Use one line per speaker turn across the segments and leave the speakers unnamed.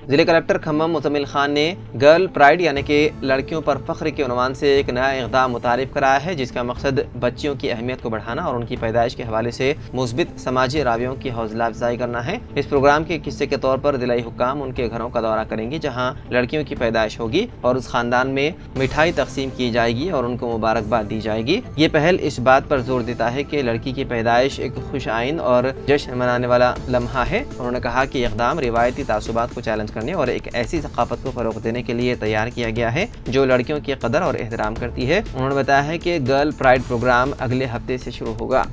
ضلع کلکٹر کھمم مزمل خان نے girl pride یعنی کہ لڑکیوں پر فخر کے عنوان سے ایک نیا اقدام متعارف کرایا ہے، جس کا مقصد بچیوں کی اہمیت کو بڑھانا اور ان کی پیدائش کے حوالے سے مثبت سماجی رویوں کی حوصلہ افزائی کرنا ہے۔ اس پروگرام کے حصے کے طور پر ضلعی حکام ان کے گھروں کا دورہ کریں گے جہاں لڑکیوں کی پیدائش ہوگی اور اس خاندان میں مٹھائی تقسیم کی جائے گی اور ان کو مبارکباد دی جائے گی۔ یہ پہل اس بات پر زور دیتا ہے کہ لڑکی کی پیدائش ایک خوش آئند اور جشن منانے والا لمحہ ہے۔ انہوں نے کہا کہ یہ اقدام روایتی تعصبات کو چیلنج کرنے اور ایک ایسی ثقافت کو فروغ دینے کے لیے تیار کیا گیا ہے جو لڑکیوں کی قدر اور احترام کرتی ہے۔ انہوں نے بتایا ہے کہ گرل پرائیڈ پروگرام اگلے ہفتے سے شروع ہوگا۔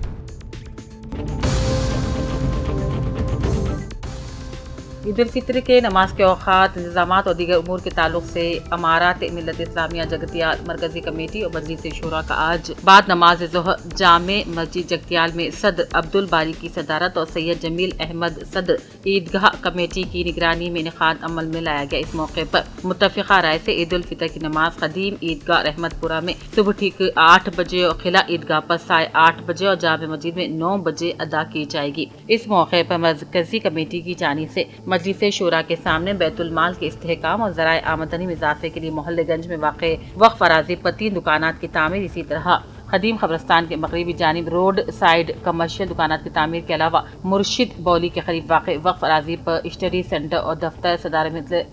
عید الفطر کے نماز کے اوقات، انتظامات اور دیگر امور کے تعلق سے امارات ملت اسلامیہ جگتیال مرکزی کمیٹی اور مجلس شورا کا آج بعد نماز ظہر جامع مسجد جگتیال میں صدر عبدالباری کی صدارت اور سید جمیل احمد صدر عیدگاہ کمیٹی کی نگرانی میں انعقاد عمل میں لایا گیا۔ اس موقع پر متفقہ رائے سے عید الفطر کی نماز قدیم عیدگاہ رحمت پورہ میں صبح ٹھیک 8 بجے اور خلا عیدگاہ پر سائے 8 بجے اور جامع مسجد میں 9 بجے ادا کی جائے گی۔ اس موقع پر مرکزی کمیٹی کی جانب سے مجلس شورا کے سامنے بیت المال کے استحکام اور ذرائع آمدنی میں اضافے کے لیے محلہ گنج میں واقع وقف اراضی پر 3 دکانات کی تعمیر، اسی طرح قدیم قبرستان کے مغربی جانب روڈ سائیڈ کمرشل دکانات کی تعمیر کے علاوہ مرشد بولی کے قریب واقع وقف اراضی پر اسٹڈی سینٹر اور دفتر صدر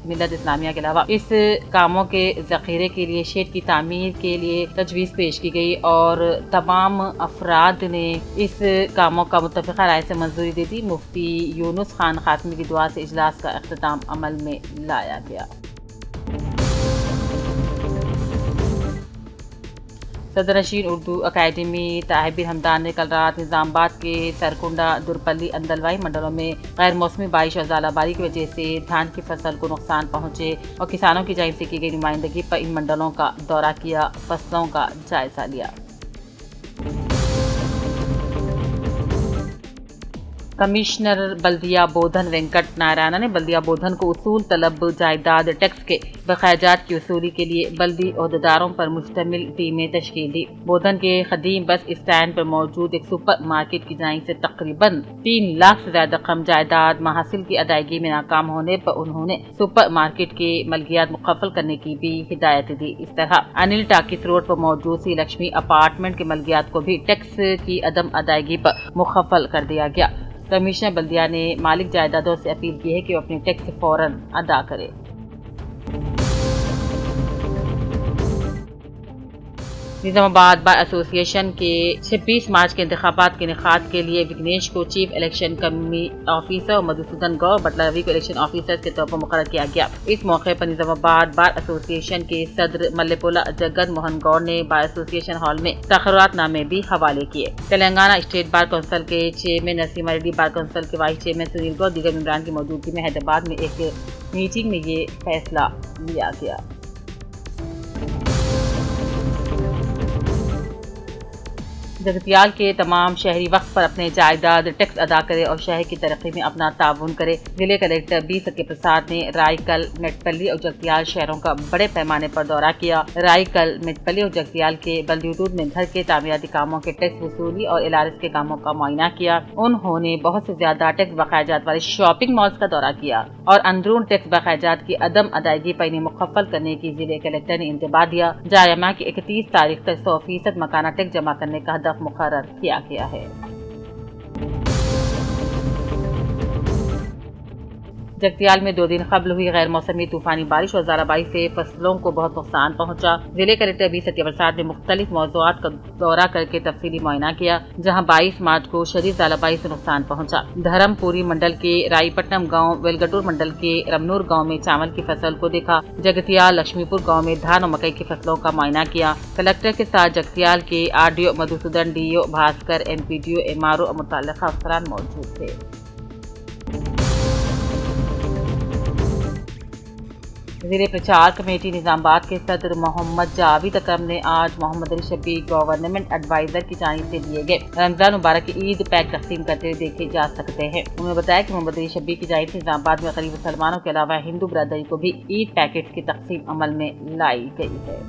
ملت اسلامیہ کے علاوہ اس کاموں کے ذخیرے کے لیے شیڈ کی تعمیر کے لیے تجویز پیش کی گئی اور تمام افراد نے اس کاموں کا متفقہ رائے سے منظوری دے دی۔ مفتی یونس خان خاتمی کی دعا سے اجلاس کا اختتام عمل میں لایا گیا۔ صدر نشین اردو اکیڈمی طاہر ہمدان نے کل رات نظام آباد کے سرکنڈا درپلی اندلوائی منڈلوں میں غیر موسمی بارش اور ژالہ باری کی وجہ سے دھان کی فصل کو نقصان پہنچے اور کسانوں کی جانب سے کی گئی نمائندگی پر ان منڈلوں کا دورہ کیا، فصلوں کا جائزہ لیا۔ کمشنر بلدیہ بودھن وینکٹ نارائنا نے بلدیہ بودھن کو اصول طلب جائیداد ٹیکس کے بخراجات کی وصولی کے لیے بلدی عہدیداروں پر مشتمل ٹیمیں تشکیل دی۔ بودھن کے قدیم بس اسٹینڈ پر موجود ایک سپر مارکیٹ کی جانب سے تقریباً 3 لاکھ سے زیادہ رقم جائیداد محاصل کی ادائیگی میں ناکام ہونے پر انہوں نے سپر مارکیٹ کے ملکیات مکفل کرنے کی بھی ہدایت دی۔ اس طرح انل ٹاکیس روڈ پر موجود سی لکشمی اپارٹمنٹ کے ملکیات کو بھی ٹیکس کی عدم ادائیگی پر مکفل کر دیا گیا۔ کمشنر بلدیہ نے مالک جائیدادوں سے اپیل کی ہے کہ وہ اپنے ٹیکس فوراً ادا کرے۔ نظام آباد بار ایسوسی ایشن کے 26 مارچ کے انتخابات کے انعقاد کے لیے وگنیش کو چیف الیکشن آفیسر اور مدھوسودن گور بٹلہ روی کو الیکشن آفیسر کے طور پر مقرر کیا گیا۔ اس موقع پر نظام آباد بار ایسوسی ایشن کے صدر ملے پولا جگن موہن گور نے بار ایسوسی ایشن ہال میں تقررات نامے بھی حوالے کیے۔ تلنگانہ اسٹیٹ بار کونسل کے chairman Narasimha ready, bar council کے وائس چیئرمین سنیل گور، دیگر ممبران کی موجودگی میں حیدرآباد میں ایک میٹنگ میں یہ فیصلہ لیا گیا۔ جگتیال کے تمام شہری وقت پر اپنے جائیداد ٹیکس ادا کرے اور شہر کی ترقی میں اپنا تعاون کرے۔ ضلع کلکٹر بی ستیہ پرساد نے رائکل، میٹپلی اور جگتیال شہروں کا بڑے پیمانے پر دورہ کیا۔ رائکل، میٹپلی اور جگتیال کے بلدی حدود میں گھر کے تعمیراتی کاموں کے ٹیکس وصولی اور LRS کے کاموں کا معائنہ کیا۔ انہوں نے بہت سے زیادہ ٹیکس بخراجات والے شاپنگ مالز کا دورہ کیا اور اندرون ٹیکس بخراجات کی عدم ادائیگی پر انہیں مکفل کرنے کی ضلع کلکٹر نے انتباہ دیا۔ جاریہ ماہ کی 31 تاریخ تک 100% مکانہ ٹیکس جمع کرنے کا ہدف مقرر کیا گیا ہے۔ جگتیال میں 2 دن قبل ہوئی غیر موسمی طوفانی بارش اور ژالہ باری سے فصلوں کو بہت نقصان پہنچا۔ ضلع کلکٹر بی ستیہ پرساد نے مختلف موضوعات کا دورہ کر کے تفصیلی معائنہ کیا، جہاں 22 مارچ کو شدید ژالہ باری سے نقصان پہنچا۔ دھرم پوری منڈل کے رائی پٹنم گاؤں، ویلگٹور منڈل کے رمنور گاؤں میں چاول کی فصل کو دیکھا۔ جگتیال لکشمی پور گاؤں میں دھان اور مکئی کی فصلوں کا معائنہ کیا۔ کلکٹر کے ساتھ جگتیال کے RDO مدھوسودن، DO Bhaskar, MPDO، MRO اور متعلقہ افسران موجود تھے۔ ضلع پرچار کمیٹی نظام آباد کے صدر محمد جاوید اکرم نے آج محمد علی شبیر گورنمنٹ ایڈوائزر کی جانب سے دیے گئے رمضان مبارک کے عید پیک تقسیم کرتے ہوئے دیکھے جا سکتے ہیں۔ انہوں نے بتایا کہ محمد علی شبیر کی جانب سے نظام آباد میں غریب مسلمانوں کے علاوہ ہندو برادری کو بھی عید پیکٹ کی تقسیم عمل میں لائی گئی ہے۔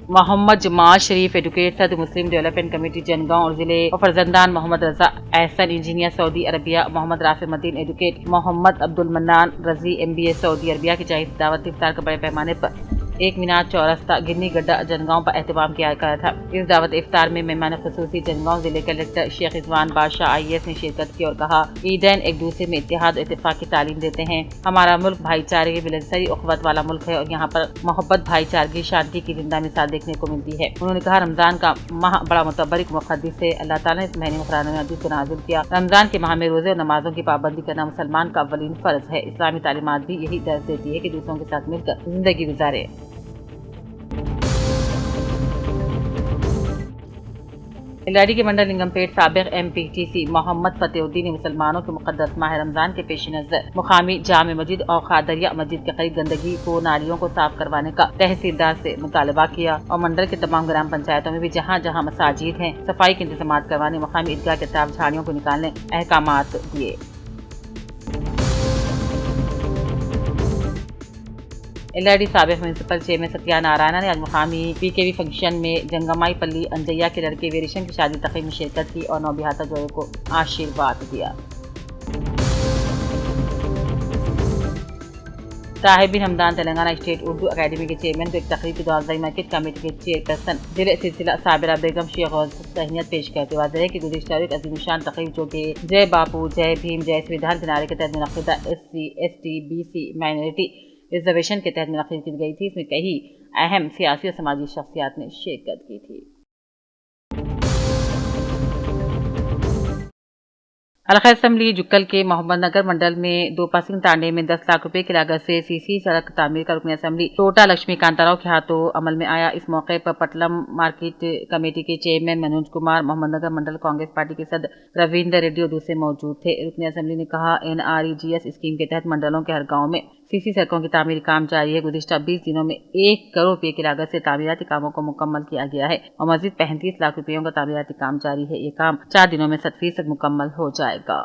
محمد جماعت شریف ایڈوکیٹ صدر مسلم ڈیولپمنٹ کمیٹی جنگاؤں اور ضلع و فرزندان محمد رضا احسن انجینئر سعودی عربیہ، محمد رافع مدین ایڈوکیٹ، محمد عبد المنان رضی MBA سعودی عربیہ کی جائز دعوت افطار کا بڑے پیمانے پر 1 مینار چورستہ گنی گڈھا جنگاؤں پر اہتمام کیا گیا تھا۔ اس دعوت افطار میں مہمان خصوصی جنگاؤں ضلع کلکٹر شیخ رضوان بادشاہ IAS نے شرکت کی اور کہا عیدین ایک دوسرے میں اتحاد و اتفاق کی تعلیم دیتے ہیں۔ ہمارا ملک بھائی چارے کی ملنسری اخوت والا ملک ہے اور یہاں پر محبت، بھائی چارگی، شانتی کی زندہ مثال دیکھنے کو ملتی ہے۔ انہوں نے کہا رمضان کا ماہ بڑا متبرک مقدس ہے۔ اللہ تعالیٰ نے اس مہینے میں قرآن مجید کو نازل کیا۔ رمضان کے ماہ میں روزے اور نمازوں کی پابندی کرنا مسلمان کا اولین فرض ہے۔ اسلامی تعلیمات بھی یہی درس دیتی ہے کہ دوسروں کے ساتھ مل کر زندگی گزارے۔ کھلاڑی کے منڈل لنگمپیٹ سابق MPTC محمد فتح الدین نے مسلمانوں کے مقدس ماہ رمضان کے پیش نظر مقامی جامع مسجد اور خادریہ مسجد کے قریب گندگی کو نالیوں کو صاف کروانے کا تحصیلدار سے مطالبہ کیا اور منڈل کے تمام گرام پنچایتوں میں بھی جہاں جہاں مساجد ہیں صفائی کے انتظامات کروانے، مقامی عیدگاہ کے اطراف جھاڑیوں کو نکالنے احکامات دیے۔ LRD سابق میونسپل چیئرمین ستیہ نارائنا نے آج مقامی PKV فنکشن میں جنگمائی پلی انجیا کے لڑکے ویریشن کی شادی تقریب میں شرکت کی اور نوبہتہ جوڑے کو آشیرواد دیا۔ صاحبین ہمدان تلنگانہ اسٹیٹ اردو اکیڈمی کے چیئرمین کو ایک تقریب کے دوران مرکز کمیٹی کے چیئرپرسن ضلع سلسلہ صابرہ بیگم شیخ تہنیت پیش کرتے ہوئے واضح ہے کہ گزشتہ ایک عظیم شان تقریب جو کہ جے باپو جے بھیم جے سویدھان کنارے کے تحت منعقدہ SC ST BC minority reservation کے تحت منعقد کی گئی تھی۔ اس میں کئی اہم سیاسی اور سماجی شخصیات نے شرکت کی تھی۔ حلقہ اسمبلی جکل کے محمد نگر منڈل میں دوپاسنگ تانڈے میں 10 لاکھ روپے کی لاگت سے CC سڑک تعمیر کا رکن اسمبلی ٹوٹا لکشمی کانتا راؤ کے ہاتھوں عمل میں آیا۔ اس موقع پر پٹلم مارکیٹ کمیٹی کے چیئرمین منوج کمار، محمد نگر منڈل کانگریس پارٹی کے صدر رویندر ریڈی اور دوسرے موجود تھے۔ رکن اسمبلی نے کہا NREGS اسکیم کے تحت منڈلوں کے ہر گاؤں میں CC سڑکوں کی تعمیری کام جاری ہے۔ گزشتہ 20 دنوں میں 1 کروڑ روپے کی لاگت سے تعمیراتی کاموں کو مکمل کیا گیا ہے اور مزید 35 لاکھ روپیوں کا تعمیراتی کام جاری ہے۔ یہ کام 4 دنوں میں 100% مکمل ہو جائے گا۔